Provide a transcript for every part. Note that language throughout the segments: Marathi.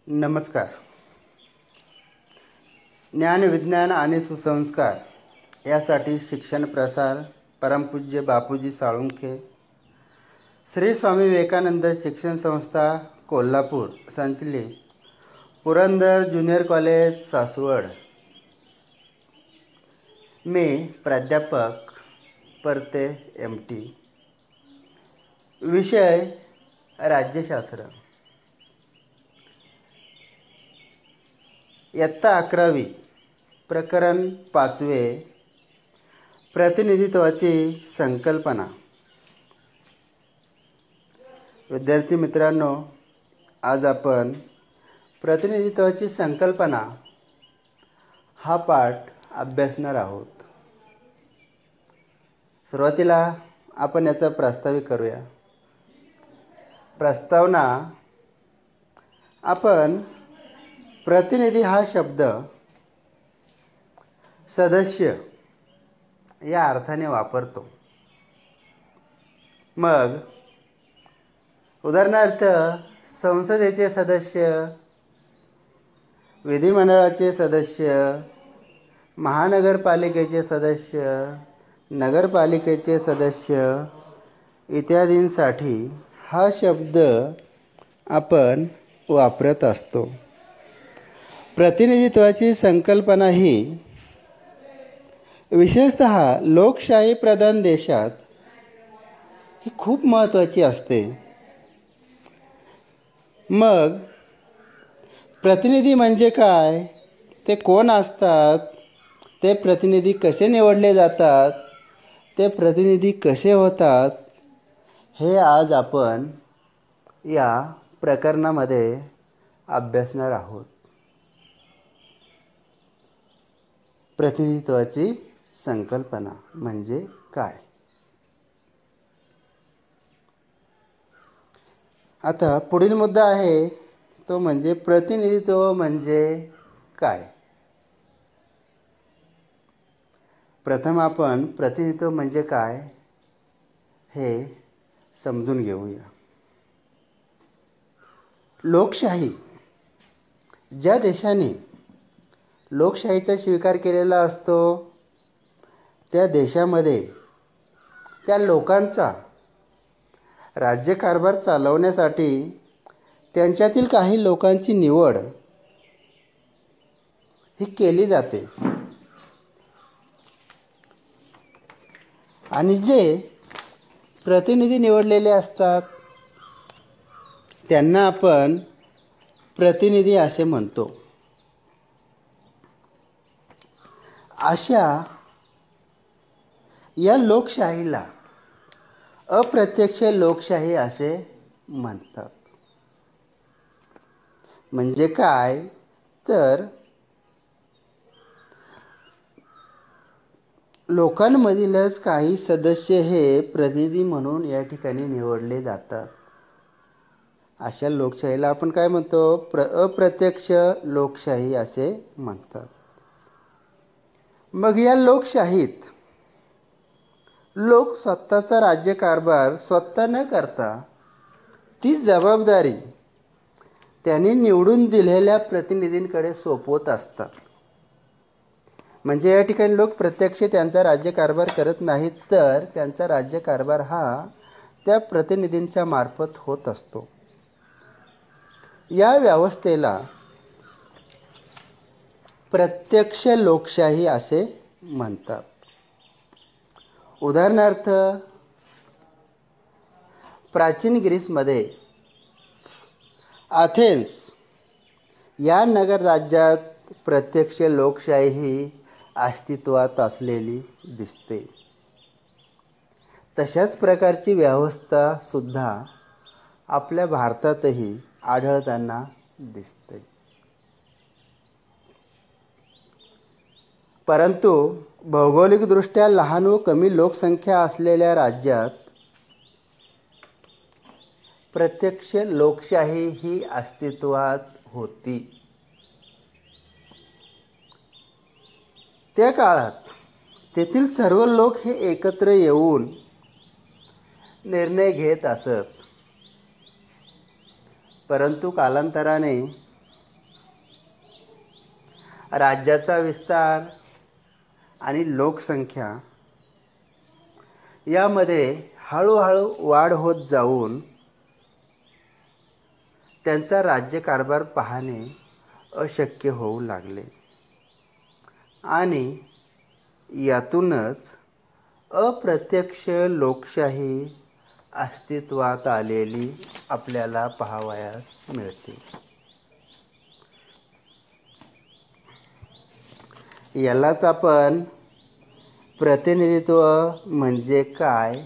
नमस्कार. ज्ञान, विज्ञान आणि सुसंस्कार यासाठी शिक्षण प्रसार परमपूज्य बापूजी साळुंखे, श्री स्वामी विवेकानंद शिक्षण संस्था कोल्हापूर संचलित पुरंदर ज्युनियर कॉलेज सासवड. मी प्राध्यापक परते MT. विषय राज्यशास्त्र. इयत्ता 11वी, प्रकरण 5वे, प्रतिनिधित्वाची संकल्पना. विद्यार्थी मित्रांनो, आज आपण प्रतिनिधित्वाची संकल्पना हा पाठ अभ्यासणार आहोत. सुरुवातीला आपण याचा प्रास्ताविक करूया. प्रस्तावना. आपण प्रतिनिधी हा शब्द सदस्य या अर्थाने वापरतो. मग उदाहरणार्थ संसदेचे सदस्य, विधिमंडळाचे सदस्य, महानगरपालिकेचे सदस्य, नगरपालिकेचे सदस्य इत्यादींसाठी हा शब्द आपण वापरत असतो. प्रतिनिधित्वाची संकल्पना ही विशेषतः लोकशाही प्रधान देशात ही खूप महत्त्वाची असते. मग प्रतिनिधी म्हणजे काय, ते कोण असतात, ते प्रतिनिधी कसे निवडले जातात, ते प्रतिनिधी कसे होतात, हे आज आपण या प्रकरणामध्ये अभ्यासणार आहोत. प्रतिनिधित्वाची संकल्पना म्हणजे काय. आता पुढील मुद्दा आहे तो म्हणजे प्रतिनिधित्व म्हणजे काय. प्रथम आपण प्रतिनिधित्व म्हणजे काय हे समजून घेऊया. लोकशाही, ज्या देशाने लोकशाहीचा स्वीकार केलेला असतो त्या देशामध्ये त्या लोकांचा राज्यकारभार चालवण्यासाठी त्यांच्यातील काही लोकांची निवड ही केली जाते. आणि जे प्रतिनिधी निवडलेले असतात त्यांना आपण प्रतिनिधी असे म्हणतो. अशा या लोकशाहीला अप्रत्यक्ष लोकशाही असे म्हणतात. म्हणजे काय तर लोकांमधीलच काही सदस्य हे प्रतिनिधी म्हणून या ठिकाणी निवडले जातात. अशा लोकशाहीला आपण काय म्हणतो, अप्रत्यक्ष लोकशाही असे म्हणतात. मग या लोकशाहीत लोक स्वतःचा राज्यकारभार स्वतः न करता ती जबाबदारी त्यांनी निवडून दिलेल्या प्रतिनिधींकडे सोपवत असतात. म्हणजे या ठिकाणी लोक प्रत्यक्ष त्यांचा राज्यकारभार करत नाहीत, तर त्यांचा राज्यकारभार हा त्या प्रतिनिधींच्या मार्फत होत असतो. या व्यवस्थेला प्रत्यक्ष लोकशाही असे म्हणतात. उदाहरणार्थ प्राचीन ग्रीसमध्ये अथेन्स या नगर राज्यात प्रत्यक्ष लोकशाही ही अस्तित्वात असलेली दिसते. तशाच प्रकारची व्यवस्था सुद्धा आपल्या भारतातही आढळताना दिसते. परंतु भौगोलिकदृष्ट्या लहान व कमी लोकसंख्या असलेल्या राज्यात प्रत्यक्ष लोकशाही ही अस्तित्वात होती. त्या काळात तेथील सर्व लोक हे एकत्र येऊन निर्णय घेत असत. परंतु कालांतराने राज्याचा विस्तार आणि लोकसंख्या यामध्ये हळूहळू वाढ होत जाऊन त्यांचा राज्यकारभार पाहणे अशक्य होऊ लागले आणि यातूनच अप्रत्यक्ष लोकशाही अस्तित्वात आलेली आपल्याला पाहावयास मिळते. यालाच आपण प्रतिनिधित्व म्हणजे काय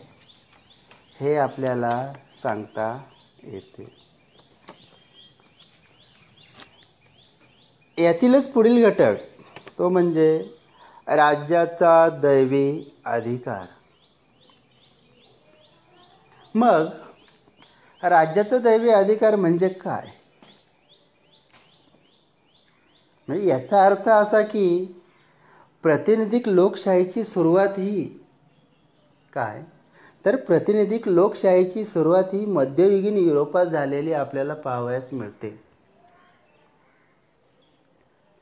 हे आपल्याला सांगता येते. यातीलच पुढील घटक तो म्हणजे राज्याचा दैवी अधिकार. मग राज्याचा दैवी अधिकार म्हणजे काय? म्हणजे याचा अर्थ असा की प्रातिनिधिक लोकशाहीची सुरुवात ही काय तर प्रातिनिधिक लोकशाहीची सुरुवात ही मध्ययुगीन युरोपात झालेली आपल्याला पाहावयास मिळते.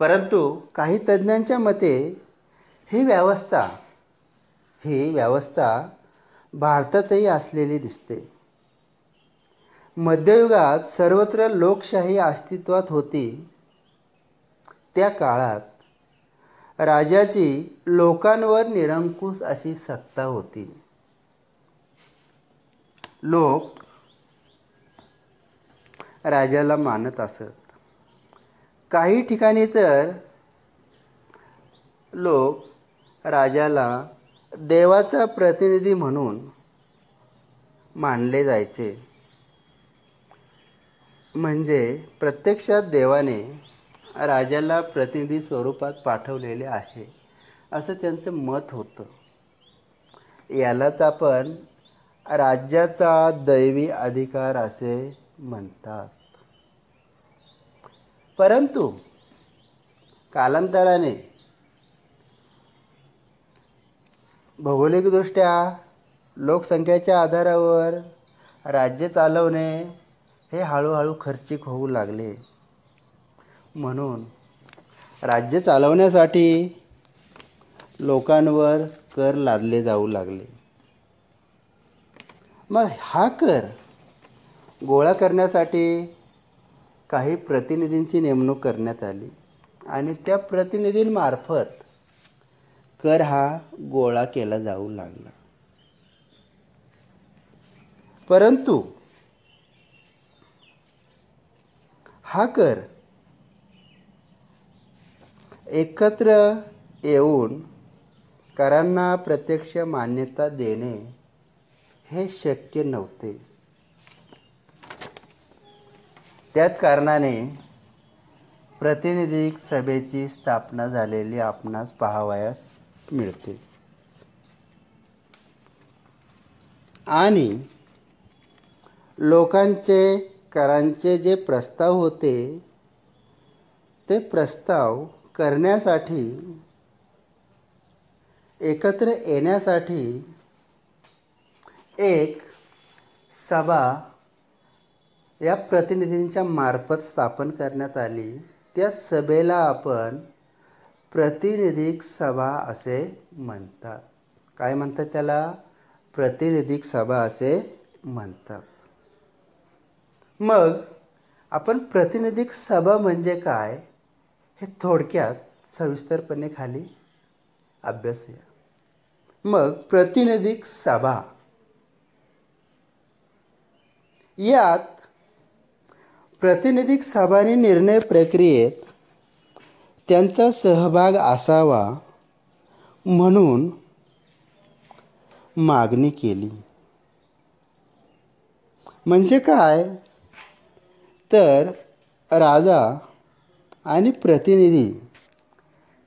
परंतु काही तज्ज्ञांच्या मते ही व्यवस्था भारतातही असलेली दिसते. मध्ययुगात सर्वत्र लोकशाही अस्तित्वात होती. त्या काळात राजाची लोकांवर निरंकुश अशी सत्ता होती. लोक राजाला मानत असत. काही ठिकाणी तर लोक राजाला देवाचा प्रतिनिधी म्हणून मानले जायचे. म्हणजे प्रत्यक्षात देवाने राजाला प्रतिनिधी स्वरूपात पाठवलेले आहे असं त्यांचं मत होतं. यालाच आपण राज्याचा दैवी अधिकार असे म्हणतात. परंतु कालांतराने भौगोलिकदृष्ट्या लोकसंख्येच्या आधारावर राज्य चालवणे हे हळूहळू खर्चिक होऊ लागले. म्हणून राज्य चालवण्यासाठी लोकांवर कर लादले जाऊ लागले. मग हा कर गोळा करण्यासाठी काही प्रतिनिधींची नेमणूक करण्यात आली आणि त्या प्रतिनिधींमार्फत कर हा गोळा केला जाऊ लागला. परंतु हा कर एकत्र येऊन करांना प्रत्यक्ष मान्यता देणे हे शक्य नव्हते. त्याच कारणाने प्रातिनिधिक सभेची स्थापना झालेली आपणास पाहावयास मिळते. आणि लोकांचे करांचे जे प्रस्ताव होते ते प्रस्ताव करण्यासाठी एकत्र येण्यासाठी एक सभा या प्रतिनिधींच्या मार्फत स्थापन करण्यात आली. त्या सभेला आपण प्रातिनिधिक सभा असे म्हणतात. काय म्हणतात त्याला? प्रातिनिधिक सभा असे म्हणतात. मग आपण प्रातिनिधिक सभा म्हणजे काय हे थोडक्यात सविस्तरपणे खाली अभ्यासूया. मग प्रातिनिधिक सभा यात प्रातिनिधिक सभांनी निर्णय प्रक्रियेत त्यांचा सहभाग असावा म्हणून मागणी केली. म्हणजे काय तर राजा आणि प्रतिनिधी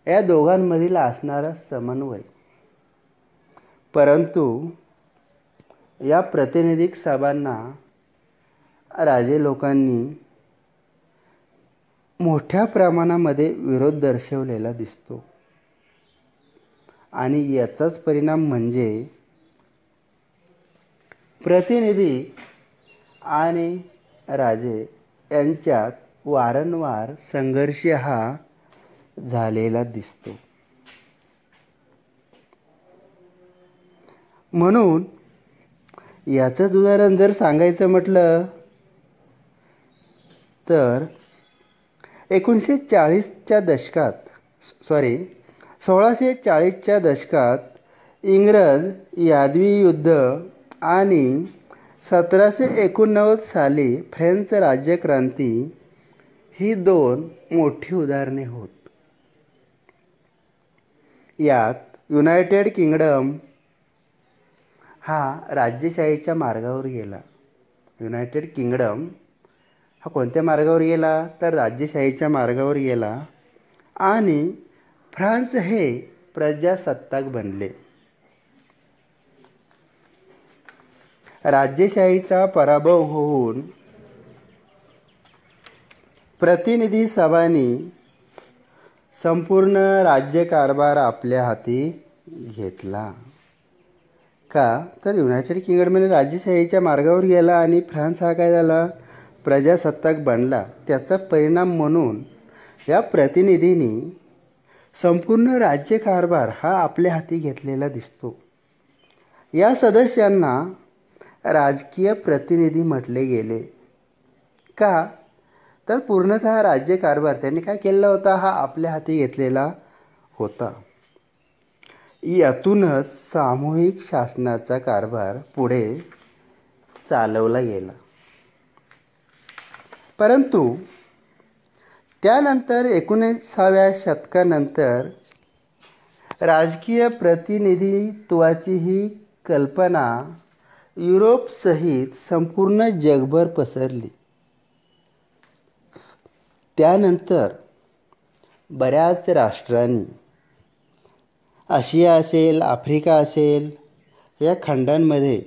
या दोघांमधील असणारा समन्वय. परंतु या प्रातिनिधिक सभांना राजे लोकांनी मोठ्या प्रमाणामध्ये विरोध दर्शवलेला दिसतो. आणि याचाच परिणाम म्हणजे प्रतिनिधी आणि राजे यांच्यात वारंवार संघर्ष हा झालेला दिसतो. म्हणून याचंच उदाहरण जर सांगायचं म्हटलं तर 1940च्या दशकात 1640च्या दशकात इंग्रज यादवी युद्ध आणि 1789 साली फ्रेंच राज्यक्रांती ही दोन मोठी उदाहरणे होत. यात युनायटेड किंगडम हा राजेशाहीच्या मार्गावर गेला. युनायटेड किंगडम हा कोणत्या मार्गावर गेला तर राजेशाहीच्या मार्गावर गेला आणि फ्रान्स हे प्रजासत्ताक बनले. राजेशाहीचा पराभव होऊन प्रतिनिधी सभांनी संपूर्ण राज्यकारभार आपल्या हाती घेतला. का तर युनायटेड किंगडमने राजेशाहीच्या मार्गावर गेला आणि फ्रान्स हा काय झाला प्रजासत्ताक बनला. त्याचा परिणाम म्हणून या प्रतिनिधींनी संपूर्ण राज्यकारभार हा आपल्या हाती घेतलेला दिसतो. या सदस्यांना राजकीय प्रतिनिधी म्हटले गेले. का तर पूर्णतः राज्यकारभार त्यांनी काय केलेला होता हा आपल्या हाती घेतलेला होता. यातूनच सामूहिक शासनाचा कारभार पुढे चालवला गेला. परंतु त्यानंतर 19व्या शतकानंतर राजकीय प्रतिनिधित्वाची ही कल्पना युरोपसहित संपूर्ण जगभर पसरली. त्यानंतर बऱ्याच राष्ट्रांनी आशिया असेल आफ्रिका असेल या खंडांमध्ये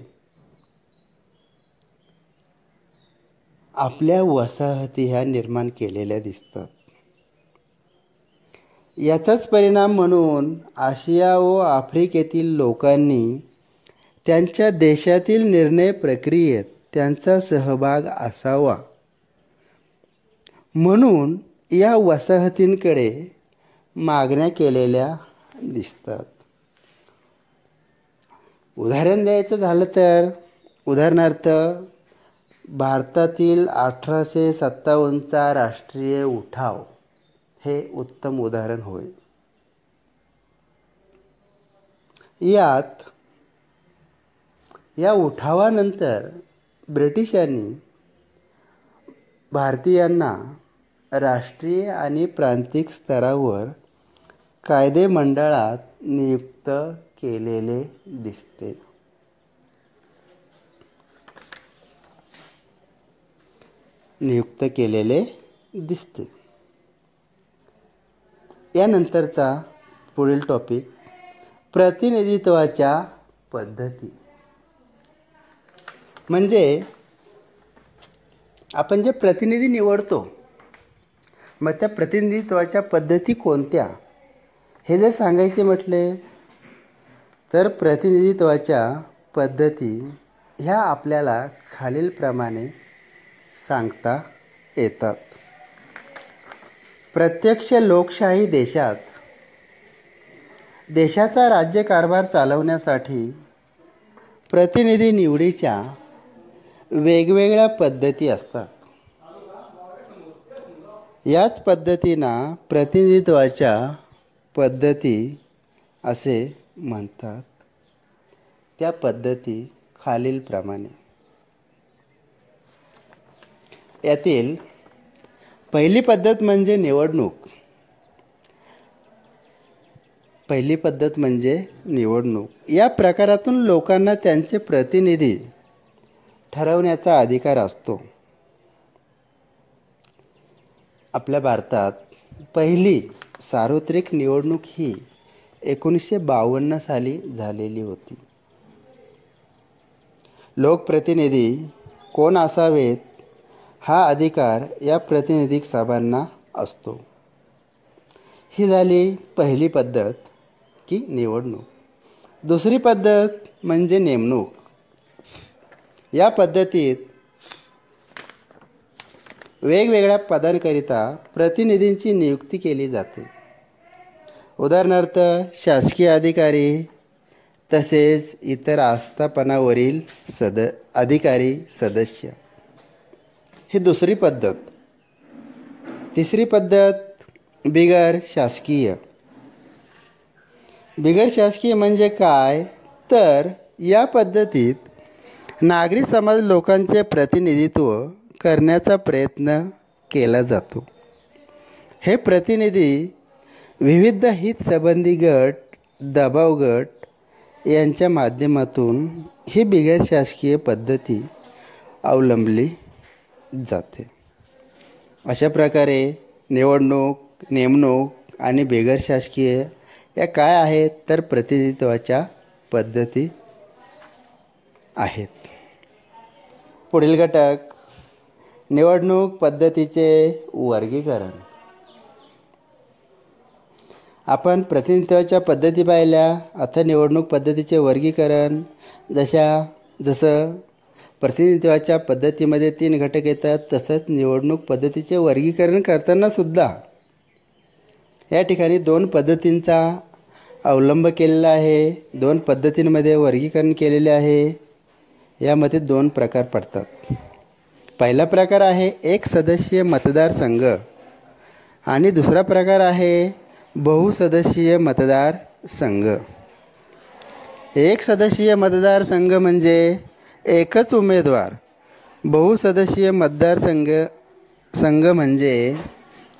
आपल्या वसाहती ह्या निर्माण केलेल्या दिसतात. याचाच परिणाम म्हणून आशिया व आफ्रिकेतील लोकांनी त्यांच्या देशातील निर्णय प्रक्रियेत त्यांचा सहभाग असावा म्हणून या वसाहतींकडे मागण्या केलेल्या दिसतात. उदाहरण द्यायचं झालं तर उदाहरणार्थ भारतातील 1857चा राष्ट्रीय उठाव हे उत्तम उदाहरण होय. या उठावानंतर ब्रिटिशांनी भारतीयांना राष्ट्रीय आणि प्रांतिक स्तरावर कायदेमंडळात नियुक्त केलेले दिसते. यानंतरचा पुढील टॉपिक प्रतिनिधित्वाच्या पद्धती. म्हणजे आपण जे प्रतिनिधी निवडतो मग त्या प्रतिनिधित्वाच्या पद्धती कोणत्या हे जर सांगायचे म्हटले तर प्रतिनिधित्वाच्या पद्धती ह्या आपल्याला खालीलप्रमाणे सांगता येतात. प्रत्यक्ष लोकशाही देशाचा राज्यकारभार चालवण्यासाठी प्रतिनिधी निवडीच्या वेगवेगळ्या पद्धती असतात. याच पद्धतींना प्रतिनिधित्वाच्या पद्धती असे म्हणतात. त्या पद्धती खालीलप्रमाणे. यातील पहिली पद्धत म्हणजे निवडणूक. या प्रकारातून लोकांना त्यांचे प्रतिनिधी ठरवण्याचा अधिकार असतो. आपल्या भारतात पहिली सार्वत्रिक निवडणूक ही 1952 साली झालेली होती. लोकप्रतिनिधी कोण असावेत हा अधिकार या प्रातिनिधिक सभांना असतो. ही झाली पहिली पद्धत की निवडणूक. दुसरी पद्धत म्हणजे नेमणूक. या पद्धतीत वेगवेगळ्या पदांकरिता प्रतिनिधींची नियुक्ती केली जाते. उदाहरणार्थ शासकीय अधिकारी तसेच इतर आस्थापनावरील अधिकारी सदस्य. ही दुसरी पद्धत. तिसरी पद्धत बिगर शासकीय. बिगर शासकीय म्हणजे काय तर या पद्धतीत नागरी समाज लोकांचे प्रतिनिधित्व करण्याचा प्रयत्न केला जातो. हे प्रतिनिधी विविध हितसंबंधी गट, दबाव गट यांच्या माध्यमातून ही बिगर शासकीय पद्धती अवलंबली जाते. अशा प्रकारे निवडणूक, नेमणूक आणि बिगर शासकीय या काय आहेत तर प्रतिनिधित्वाच्या पद्धती आहेत. पुढील घटक निवडणूक पद्धतीचे वर्गीकरण. आपण प्रतिनिधित्वाच्या पद्धती पाहिल्या. आता निवडणूक पद्धतीचे वर्गीकरण. जसं प्रतिनिधित्वाच्या पद्धतीमध्ये 3 घटक येतात तसंच निवडणूक पद्धतीचे वर्गीकरण करताना सुद्धा या ठिकाणी 2 पद्धतींचा अवलंब केलेला आहे. 2 पद्धतींमध्ये वर्गीकरण केलेले आहे. यामध्ये 2 प्रकार पडतात. पहिला प्रकार आहे एक सदस्यीय मतदारसंघ आणि दुसरा प्रकार आहे बहुसदस्यीय मतदारसंघ. एक सदस्यीय मतदारसंघ म्हणजे एकच उमेदवार. बहुसदस्यीय मतदारसंघ म्हणजे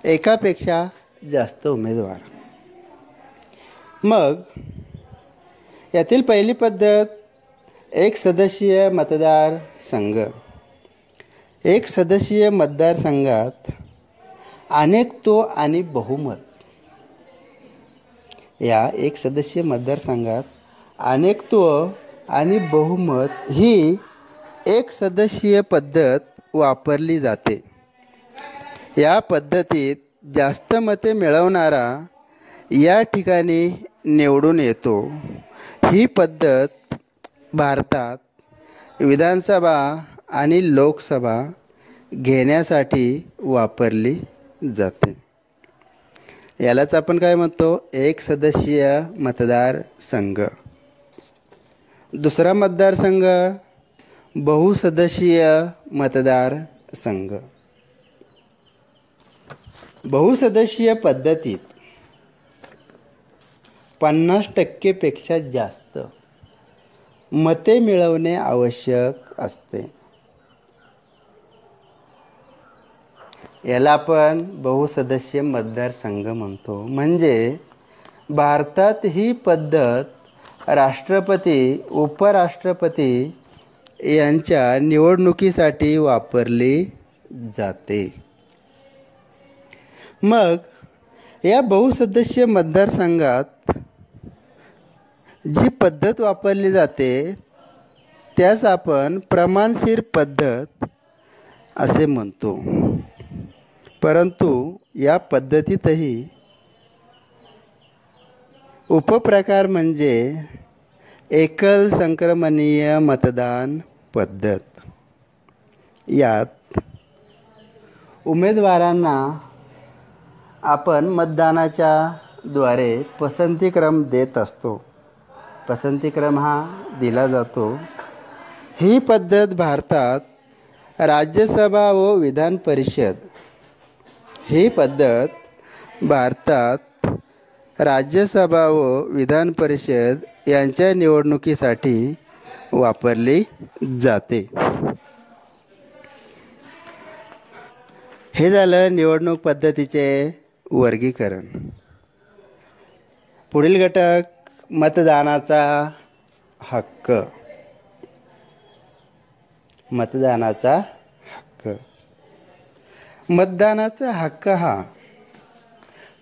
एकापेक्षा जास्त उमेदवार. मग यातील पहिली पद्धत एक सदस्यीय मतदारसंघ. एक सदस्यीय मतदारसंघात अनेकत्व आणि बहुमत. या एक सदस्यीय मतदारसंघात अनेकत्व आणि बहुमत ही एक सदस्यीय पद्धत वापरली जाते. या पद्धतीत जास्त मते मिळवणारा या ठिकाणी निवडून येतो. ही पद्धत भारतात विधानसभा आणि लोकसभा घेण्यासाठी वापरली जाते. यालाच आपण काय म्हणतो एक सदस्यीय मतदारसंघ. दुसरा मतदारसंघ बहुसदस्यीय मतदारसंघ. बहुसदस्यीय पद्धतीत 50% पेक्षा जास्त मते मिळवणे आवश्यक असते. याला आपण बहुसदस्यीय मतदारसंघ म्हणतो. म्हणजे भारतात ही पद्धत राष्ट्रपती, उपराष्ट्रपती यांच्या निवडणुकीसाठी वापरली जाते. मग या बहुसदस्यीय मतदारसंघात जी पद्धत वापरली जाते त्यास आपण प्रमाणशीर पद्धत असे म्हणतो. परंतु या पद्धतीतही उपप्रकार म्हणजे एकल संक्रमणीय मतदान पद्धत. यात उमेदवारांना आपण मतदानाच्या द्वारे पसंतीक्रम देत असतो. पसंतीक्रम हा दिला जातो. ही पद्धत भारतात राज्यसभा व विधान परिषद ही पद्धत भारतात राज्यसभा व विधान परिषद यांच्या निवडणुकीसाठी वापरली जाते. हे झालं निवडणूक पद्धतीचे वर्गीकरण. पुढील घटक मतदानाचा हक्क. मतदानाचा हक्क. मतदानाचा हक्क हा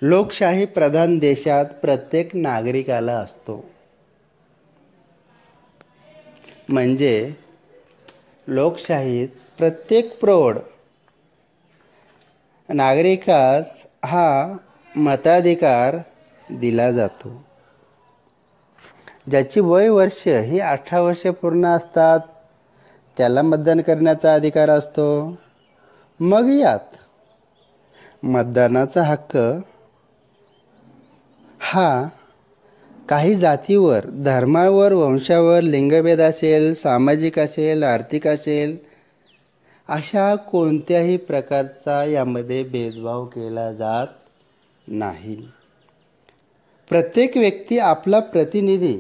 लोकशाही प्रधान देशात प्रत्येक नागरिकाला असतो. म्हणजे लोकशाहीत प्रत्येक प्रौढ नागरिकास हा मताधिकार दिला जातो. ज्याची वय वर्ष ही 18 वर्षे पूर्ण असतात त्याला मतदान करण्याचा अधिकार असतो. मग यात मतदानाचा हक्क हा काही जातीवर, धर्मावर, वंशावर, लिंगभेद असेल, सामाजिक असेल, आर्थिक असेल, अशा कोणत्याही प्रकारचा यामध्ये भेदभाव केला जात नाही. प्रत्येक व्यक्ती आपला प्रतिनिधी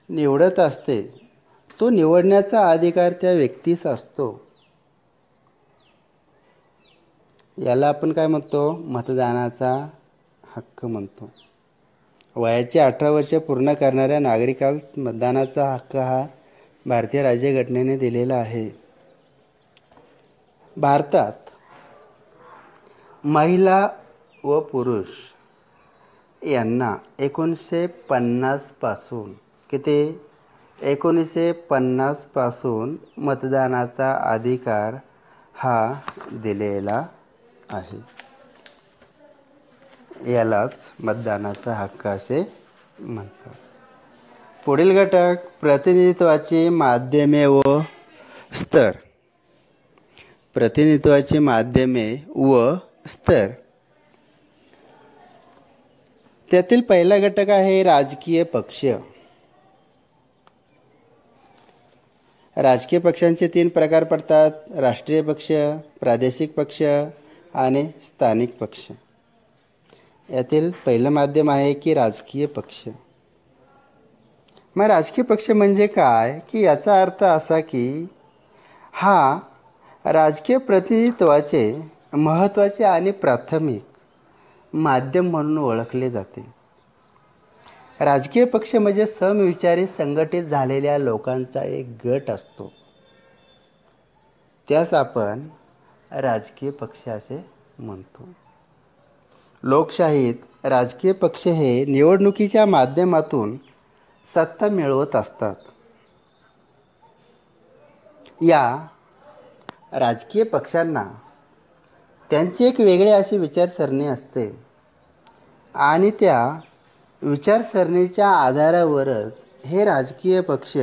निवडत असते. तो निवडण्याचा अधिकार त्या व्यक्तीस असतो. याला आपण काय म्हणतो? मतदानाचा हक्क म्हणतो. वयाची 18 वर्षे पूर्ण करणाऱ्या नागरिकास मतदानाचा हक्क हा भारतीय राज्यघटनेने दिलेला आहे. भारतात महिला व पुरुष यांना 1950 पासून 1950 पासून मतदानाचा अधिकार हा दिलेला आहे. यालाच मतदानाचा हक्क असे म्हणतात. पुढील घटक प्रतिनिधित्वाची माध्यमे व स्तर. प्रतिनिधित्वाची माध्यमे व स्तर. त्यातील पहिला घटक आहे राजकीय पक्ष. राजकीय पक्षांचे 3 प्रकार पडतात: राष्ट्रीय पक्ष, प्रादेशिक पक्ष आणि स्थानिक पक्ष. यातील पहिलं माध्यम आहे की राजकीय पक्ष. मग राजकीय पक्ष म्हणजे काय? की याचा अर्थ असा की हा राजकीय प्रतिनिधित्वाचे महत्त्वाचे आणि प्राथमिक माध्यम म्हणून ओळखले जाते. राजकीय पक्ष म्हणजे समविचारी संघटित झालेल्या लोकांचा एक गट असतो. त्यास आपण राजकीय पक्ष असे म्हणतो. लोकशाहीत राजकीय पक्ष हे निवडणुकीच्या माध्यमातून सत्ता मिळवत असतात. या राजकीय पक्षांना त्यांची एक वेगळी अशी विचारसरणी असते आणि त्या विचारसरणीच्या आधारावरच हे राजकीय पक्ष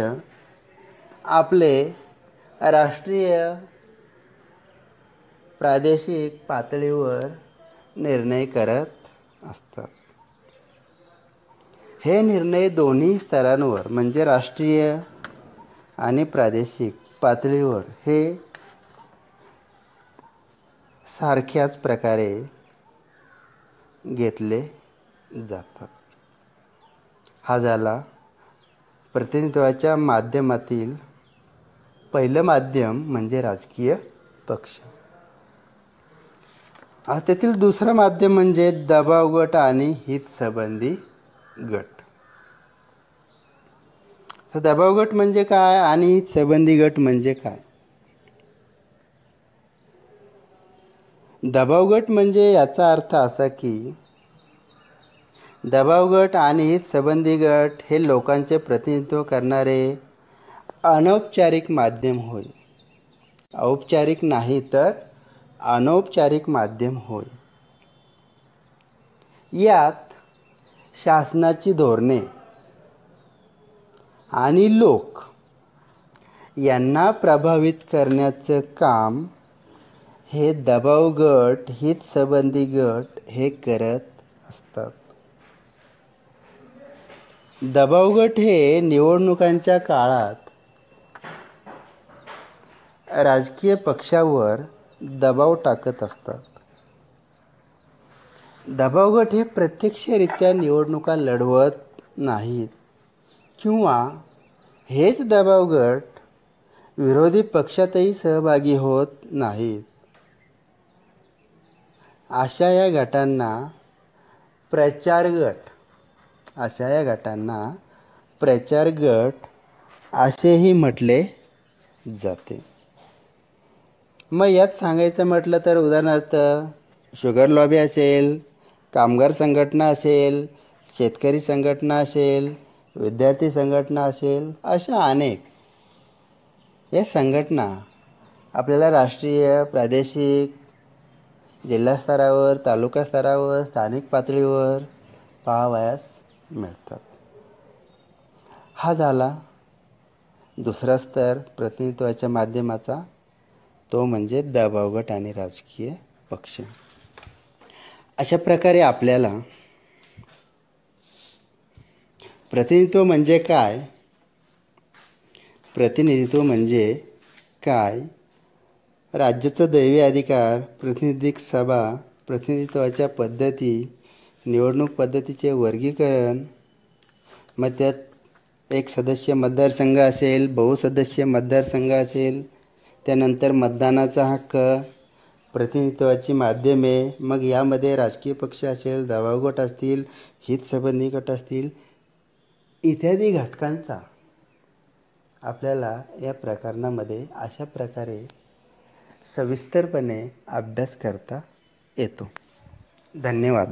आपले राष्ट्रीय, प्रादेशिक पातळीवर निर्णय करत असतात. हे निर्णय दोन्ही स्तरांवर म्हणजे राष्ट्रीय आणि प्रादेशिक पातळीवर हे सारख्याच प्रकारे घेतले जातात. हा झाला प्रतिनिधित्वाच्या माध्यमातील पहिलं माध्यम म्हणजे राजकीय पक्ष. त्यातील दुसरं माध्यम म्हणजे दबाव गट आणि हितसंबंधी गट. तर दबाव गट म्हणजे काय आणि हितसंबंधी गट म्हणजे काय? दबाव गट म्हणजे याचा अर्थ असा की दबाव गट आणि हितसंबंधी गट हे लोकांचे प्रतिनिधित्व करणारे अनौपचारिक माध्यम होय. औपचारिक नाही तर अनौपचारिक माध्यम होय. यात शासनाची धोरणे आणि लोक यांना प्रभावित करण्याचं काम हे दबाव गट, हितसंबंधी गट हे करत असतात. दबाव गट हे निवडणुकांच्या काळात राजकीय पक्षावर दबाव टाकत असतात. दबाव गट हे प्रत्यक्षरित्या निवडणुका लढवत नाहीत किंवा हेच दबाव गट विरोधी पक्षातही सहभागी होत नाहीत. अशा या गटांना प्रचार गट असेही म्हटले जाते. मग यात सांगायचं म्हटलं तर उदाहरणार्थ शुगर लॉबी असेल, कामगार संघटना असेल, शेतकरी संघटना असेल, विद्यार्थी संघटना असेल, अशा अनेक या संघटना आपल्याला राष्ट्रीय, प्रादेशिक, जिल्हा स्तरावर, तालुका स्तरावर, स्थानिक पातळीवर पाहावयास मिळतात. हा झाला दुसरा स्तर प्रतिनिधित्वाच्या माध्यमाचा, तो म्हणजे दबाव गट आणि राजकीय पक्ष. अशा प्रकारे आपल्याला प्रतिनिधित्व म्हणजे काय? प्रतिनिधित्व म्हणजे काय? राज्याचा दैवी अधिकार, प्रतिनिधिक सभा, प्रतिनिधित्वाच्या पद्धती, निवडणूक पद्धतीचे वर्गीकरण, मग त्यात एक सदस्य मतदारसंघ असेल, बहुसदस्य मतदारसंघ असेल, त्यानंतर मतदानाचा हक्क, प्रतिनिधित्वाची माध्यमे, मग यामध्ये राजकीय पक्ष असेल, दबावगट असतील, हितसंबंधी गट असतील, इत्यादी घटकांचा आपल्याला या प्रकरणामध्ये अशा प्रकारे सविस्तरपणे अभ्यास करता येतो. धन्यवाद.